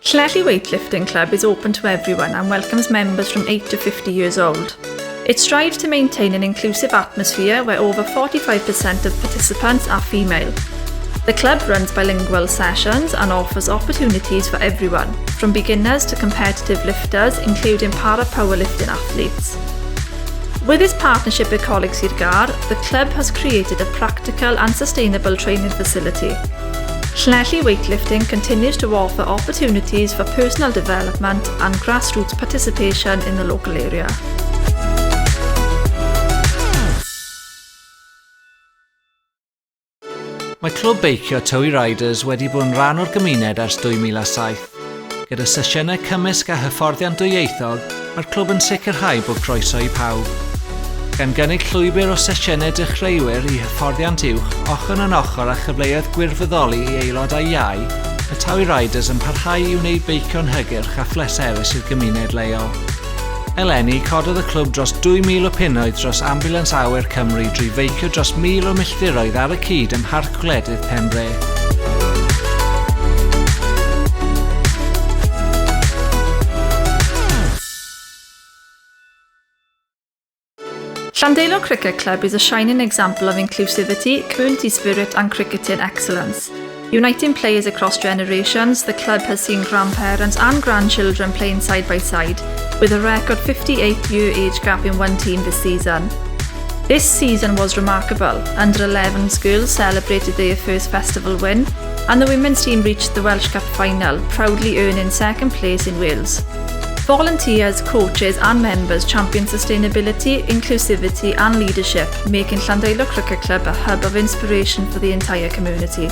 Llanelli Weightlifting Club is open to everyone and welcomes members from 8 to 50 years old. It strives to maintain an inclusive atmosphere where over 45% of participants are female. The club runs bilingual sessions and offers opportunities for everyone, from beginners to competitive lifters, including para-powerlifting athletes. With its partnership with Coleg Sir Gar, the club has created a practical and sustainable training facility. Llanelli Weightlifting continues to offer opportunities for personal development and grassroots participation in the local area. Mae Clwb Beicio Tywi Riders wedi bod yn rhan o'r gymuned ers 2007. Gyda sesiynau cymysg a hyfforddiant dwyieithog, mae'r clwb yn sicrhau bod croeso i pawb. Gan gynnig llwybr o sesiynau dechreuwyr i hyfforddiant uwch, ochr yn ochr a chyfleoedd gwirfoddoli i aelodau iau, y Tywi Riders yn parhau i wneud beicio'n hygyrch a phleserus i'r gymuned leol. Eleni cododd y clwb dros 2,000 o punnoedd dros Ambulance Awyr Cymru drwy feicio dros 1,000 o milltiroedd ar y cyd ym Mharc Gwledydd Penbre. Llandeilo Cricket Club is a shining example of inclusivity, community spirit and cricketing excellence. Uniting players across generations, the club has seen grandparents and grandchildren playing side by side, with a record 58-year age gap in one team this season. This season was remarkable. Under-11s girls celebrated their first festival win, and the women's team reached the Welsh Cup final, proudly earning second place in Wales. Volunteers, coaches and members champion sustainability, inclusivity and leadership, making Llandeilo Cricket Club a hub of inspiration for the entire community.